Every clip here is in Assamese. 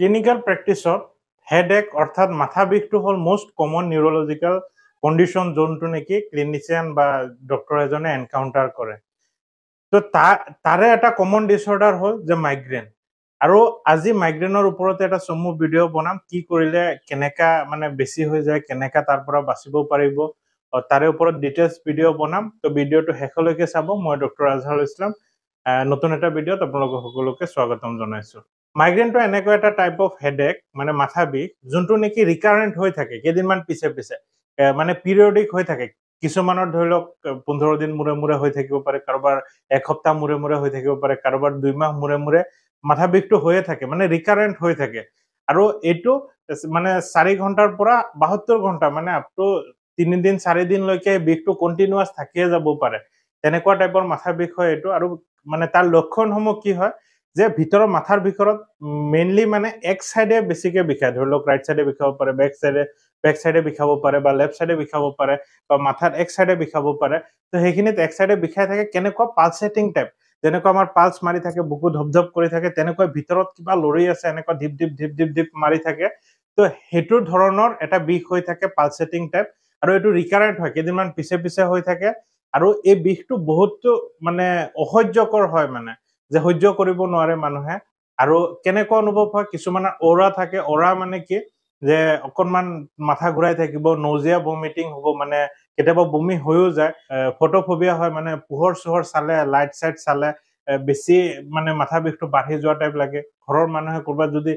ক্লিনিক্যাল প্ৰেক্টিছত হেডেক অৰ্থাৎ মাথা বিষটো হ'ল মোষ্ট কমন নিউৰলজিক্যাল কণ্ডিশ্যন যোনটো নেকি ক্লিনিচিয়ান বা ডক্টৰ এজনে এনকাউণ্টাৰ কৰে। তো তাৰে এটা কমন ডিছঅৰ্ডাৰ হ'ল যে মাইগ্ৰেন। আৰু আজি মাইগ্ৰেনৰ ওপৰতে এটা চমু ভিডিঅ' বনাম, কি কৰিলে কেনেকা মানে বেছি হৈ যায়, কেনেকা তাৰ পৰা বাচিব পাৰিব, তাৰে ওপৰত ডিটেইলছ ভিডিঅ' বনাম। তো ভিডিঅ'টো শেষলৈকে চাব। মই ডক্টৰ আজহাৰুল ইছলাম, নতুন এটা ভিডিঅ'ত আপোনালোকক সকলোকে স্বাগতম জনাইছোঁ। মাইগ্ৰেনটো এনেকুৱা এটা টাইপ অফ হেডেক, মানে মাথা বিষ, যোনটো নেকি ৰিকাৰেণ্ট হৈ থাকে কেইদিনমান পিছে পিছে, মানে পিৰিয়ডিক হৈ থাকে। কিছুমানৰ ধৰি লওক 15 দিন মূৰে মূৰে হৈ থাকিব পাৰে, কাৰোবাৰ এসপ্তাহ মূৰে মূৰে হৈ থাকিব পাৰে, কাৰোবাৰ 2 মাহ মূৰে মূৰে মাথা বিষটো হৈয়ে থাকে, মানে ৰিকাৰেণ্ট হৈ থাকে। আৰু এইটো মানে 4 ঘণ্টাৰ পৰা 72 ঘণ্টা, মানে আপ টু 3 দিন 4 দিনলৈকে বিষটো কণ্টিনিউৱাছ থাকিয়ে যাব পাৰে। তেনেকুৱা টাইপৰ মাথা বিষ হয় এইটো। আৰু মানে তাৰ লক্ষণসমূহ কি হয় যে ভিতৰৰ মাথাৰ ভিতৰত মেইনলি মানে এক চাইডে বেছিকে বিষায়। ধৰি লওক ৰাইট চাইডে বিষাব পাৰে, বেক চাইডে বিষাব পাৰে, বা লেফ্ট চাইডে বিষাব পাৰে, বা মাথাৰ এক চাইডে বিষাব পাৰে। তো সেইখিনিত এক চাইডে বিষাই থাকে, কেনেকুৱা পালচেটিং টাইপ, যেনেকুৱা আমাৰ পালচ মাৰি থাকে, বুকু ধপধপ কৰি থাকে, তেনেকুৱা ভিতৰত কিবা লৰি আছে, এনেকুৱা ধিপ ধিপ ধিপ ধিপ ধিপ মাৰি থাকে। তো সেইটো ধৰণৰ এটা বিষ হৈ থাকে, পালচেটিং টাইপ। আৰু এইটো ৰিকাৰেণ্ট হয়, কেইদিনমান পিছে পিছে হৈ থাকে। আৰু এই বিষটো বহুতো মানে অসহ্যকৰ হয়, মানে যে সহ্য কৰিব নোৱাৰে মানুহে। আৰু কেনেকুৱা অনুভৱ হয়, কিছুমানৰ অ'ৰা থাকে। অ'ৰা মানে কি, যে অকণমান মাথা ঘূৰাই থাকিব, নজিয়া ভমিটিং হ'ব, মানে কেতিয়াবা বমি হৈও যায়, ফটোফবিয়া হয়, মানে পোহৰ চোহৰ চালে, লাইট চাইট চালে বেছি মানে মাথা বিষটো বাঢ়ি যোৱা টাইপ লাগে। ঘৰৰ মানুহে ক'ৰবাত যদি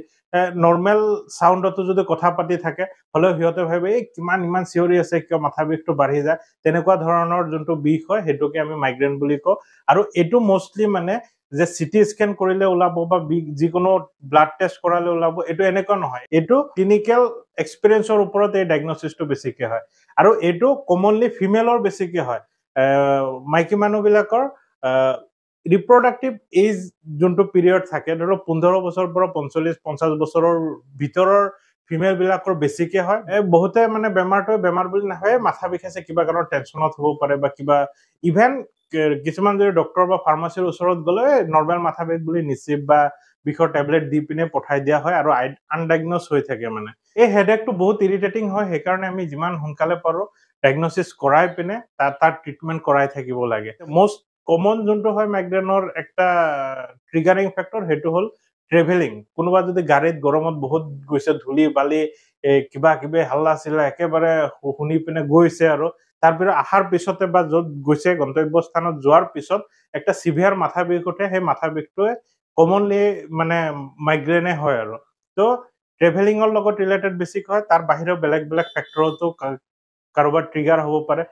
নৰ্মেল চাউণ্ডতো যদি কথা পাতি থাকে, হ'লেও সিহঁতে ভাবে এই কিমান ইমান চিঞৰি আছে, কিয় মাথা বিষটো বাঢ়ি যায়। তেনেকুৱা ধৰণৰ যোনটো বিষ হয়, সেইটোকে আমি মাইগ্ৰেন বুলি কওঁ। আৰু এইটো মষ্টলি মানে যে চিটি স্কেন কৰিলে ওলাব, বা যিকোনো ব্লাড টেষ্ট কৰালে ওলাব, এইটো এনেকুৱা নহয়। এইটো ক্লিনিকেল এক্সপিৰিয়েঞ্চৰ ওপৰত এই ডায়েগনচিছটো বেছিকে হয়। আৰু এইটো কমনলি ফিমেলৰ বেছিকে হয়। মাইকী মানুহবিলাকৰ ৰিপ্ৰডাক্টিভ এইজ যোনটো পিৰিয়ড থাকে, ধৰি লওক 15 বছৰৰ পৰা 45-50 বছৰৰ ভিতৰৰ ফিমেল বিলাকৰ বেছিকে হয়। বহুতে মানে বেমাৰটো বেমাৰ বুলি নাভাবে, মাথা বিষাইছে, কিবা কাৰণত টেনচনত হ'ব পাৰে, বা কিবা ইভেন কিছুমান যদি ডক্টৰ বা ফাৰ্মাচীৰ ওচৰত গ'লে নৰ্মেল মাথা বিষ বুলি নিশ্চিত বা বিষৰ টেবলেট দি পিনে পঠাই দিয়া হয়, আৰু আনডাইগনজ হৈ থাকে। মানে এই হেডেকটো বহুত ইৰিটেটিং হয়, সেইকাৰণে আমি যিমান সোনকালে পাৰোঁ ডায়েগনচিছ কৰাই পিনে তাৰ ট্ৰিটমেণ্ট কৰাই থাকিব লাগে। মষ্ট কমন যোনটো হয় মাইগ্ৰেনৰ একটা ট্ৰিগাৰিং ফেক্টৰ, সেইটো হ'ল ট্ৰেভেলিং। কোনোবা যদি গাড়ীত গৰমত বহুত গৈছে, ধূলি বালি কিবা কিবি হাল্লা চিল্লা একেবাৰে শুনি পিনে গৈছে, আৰু তাৰপিছত অহাৰ পিছতে বা য'ত গৈছে গন্তব্যস্থানত যোৱাৰ পিছত একটা চিভিয়াৰ মাথা বিষ উঠে, সেই মাথা বিষটোৱে কমনলি মানে মাইগ্ৰেনে হয়। আৰু তো ট্ৰেভেলিঙৰ লগত ৰিলেটেড বেছিক হয়। তাৰ বাহিৰেও বেলেগ বেলেগ ফেক্টৰতো কাৰোবাৰ ট্ৰিগাৰ হ'ব পাৰে।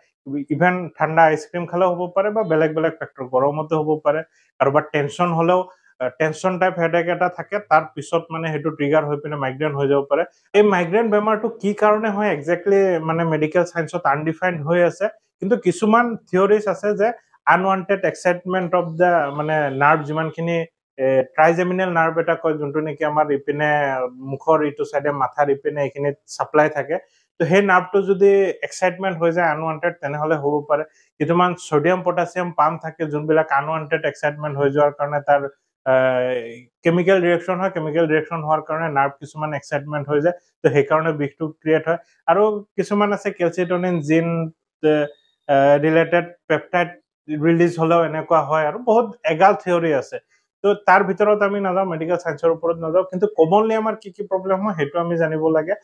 ইভেন ঠাণ্ডা আইচক্ৰীম খালেও হ'ব পাৰে, বা বেলেগ বেলেগ ফেক্টৰ, গৰমতো হ'ব পাৰে। কাৰোবাৰ টেনশ্যন হ'লেও, টেনশ্যন টাইপ হেডেক এটা থাকে, তাৰ পিছত মানে সেইটো ট্ৰিগাৰ হৈ পিনে মাইগ্ৰেন হৈ যাব পাৰে। এই মাইগ্ৰেন বেমাৰটো কি কাৰণে হয় একজেক্টলি মানে মেডিকেল চায়েন্সত আনডিফাইন্ড হৈ আছে। কিন্তু কিছুমান থিয়ৰিজ আছে যে আনৱান্টেড এক্সাইটমেণ্ট অফ দ্য মানে নাৰ্ভ, যিমানখিনি ট্ৰাইজেমিনেল নাৰ্ভ এটা কয়, যোনটো নেকি আমাৰ ইপিনে মুখৰ ইটো চাইডে মাথাৰ ইপিনে এইখিনিত চাপ্লাই থাকে। তো সেই নাৰ্ভটো যদি এক্সাইটমেণ্ট হৈ যায় আনৱান্টেড, তেনেহ'লে হ'ব পাৰে। কিছুমান ছডিয়াম পটাছিয়াম পাম্প থাকে, যোনবিলাক আনৱান্টেড এক্সাইটমেণ্ট হৈ যোৱাৰ কাৰণে তাৰ কেমিকেল ৰিয়েকশ্যন হয়। কেমিকেল ৰিয়েকশ্যন হোৱাৰ কাৰণে নাৰ্ভ কিছুমান এক্সাইটমেণ্ট হৈ যায়, তো সেইকাৰণে বিষটো ক্ৰিয়েট হয়। আৰু কিছুমান আছে কেলচিটনিন জিন ৰিলেটেড পেপটাইড ৰিলিজ হ'লেও এনেকুৱা হয়, আৰু বহুত এগাল থিয়ৰি আছে। তো তাৰ ভিতৰত আমি নাযাওঁ, মেডিকেল চায়েন্সৰ ওপৰত নাযাওঁ, কিন্তু কমনলি আমাৰ কি কি প্ৰব্লেম হয় সেইটো আমি জানিব লাগে।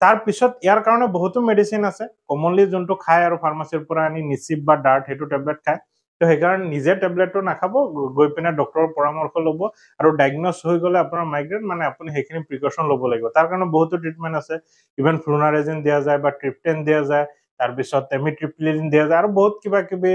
তাৰ পিছত ইয়াৰ কাৰণে বহুতো মেডিচিন আছে, কমনলি যোনটো খায় আৰু ফাৰ্মাচীৰ পৰা আনি নিচিপ বা ডাৰ্ট, সেইটো টেবলেট খায়। তো সেইকাৰণে নিজে টেবলেটটো নাখাব, গৈ পিনে ডক্টৰৰ পৰামৰ্শ ল'ব। আৰু ডায়েগনজ হৈ গ'লে আপোনাৰ মাইগ্ৰেন, মানে আপুনি সেইখিনি প্ৰিকশ্যন ল'ব লাগিব। তাৰ কাৰণে বহুতো ট্ৰিটমেণ্ট আছে। ইভেন ফ্লুনাৰেজিন দিয়া যায়, বা ট্ৰিপ্টেন দিয়া যায়, তাৰপিছত এমিট্ৰিপ্লিন দিয়া যায়, আৰু বহুত কিবা কিবি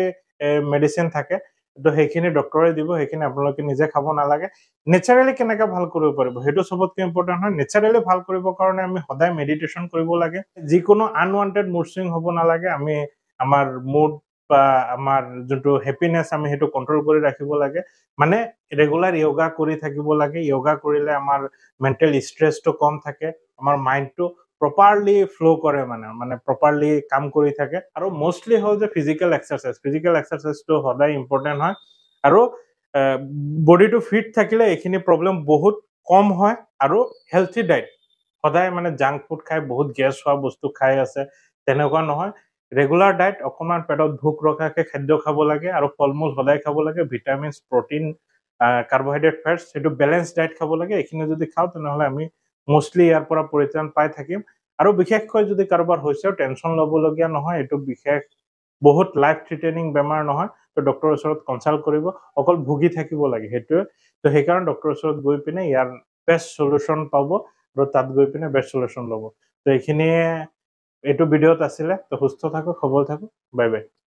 মেডিচিন থাকে। তো সেইখিনি ডক্টৰে দিব, সেইখিনি আপোনালোকে নিজে খাব নালাগে। নেচাৰেলি কেনেকৈ ভাল কৰিব পাৰিব, সেইটো চবতকৈ ইম্পৰ্টেণ্ট হয়। নেচাৰেলি ভাল কৰিবৰ কাৰণে আমি সদায় মেডিটেশ্যন কৰিব লাগে। যিকোনো আনৱান্টেড মুড চুইং হ'ব নালাগে। আমি আমাৰ মুড বা আমাৰ যোনটো হেপিনেছ, আমি সেইটো কণ্ট্ৰল কৰি ৰাখিব লাগে। মানে ৰেগুলাৰ য়োগা কৰি থাকিব লাগে। য়োগা কৰিলে আমাৰ মেণ্টেল ষ্ট্ৰেছটো কম থাকে, আমাৰ মাইণ্ডটো প্ৰপাৰলি ফ্ল' কৰে, মানে প্ৰপাৰলি কাম কৰি থাকে। আৰু মষ্টলি হ'ল যে ফিজিকেল এক্সাৰচাইজটো সদায় ইম্পৰ্টেণ্ট হয়। আৰু বডিটো ফিট থাকিলে এইখিনি প্ৰব্লেম বহুত কম হয় আৰু হেলথি ডায়েট সদায় মানে জাংক ফুড খাই বহুত গেছ হোৱা বস্তু খাই আছে তেনেকুৱা নহয় ৰেগুলাৰ ডায়েট অকণমান পেটত ভোক ৰখাকে খাদ্য খাব লাগে আৰু ফল মূল সদায় খাব লাগে ভিটামিনছ প্ৰটিন কাৰ্বহাইড্ৰেট ফেটছ সেইটো বেলেঞ্চ ডায়েট খাব লাগে এইখিনি যদি খাওঁ তেনেহ'লে আমি মোষ্টলি ইয়াৰ পৰা পৰিত্ৰাণ পাই থাকিম আৰু বিশেষকৈ যদি কাৰোবাৰ হৈছেও টেনশ্যন ল'বলগীয়া নহয় এইটো বিশেষ বহুত লাইফ থ্ৰিটেনিং বেমাৰ নহয় তো ডক্টৰৰ ওচৰত কনচাল্ট কৰিব অকল ভুগি থাকিব লাগে সেইটোৱে তো সেইকাৰণে ডক্টৰৰ ওচৰত গৈ পিনে ইয়াৰ বেষ্ট সলিউশ্যন পাব আৰু তাত গৈ পিনে বেষ্ট সলিউশ্যন ল'ব তো এইখিনিয়ে এইটো ভিডিঅ'ত আছিলে তো সুস্থ থাকক সবল থাকক বাই বাই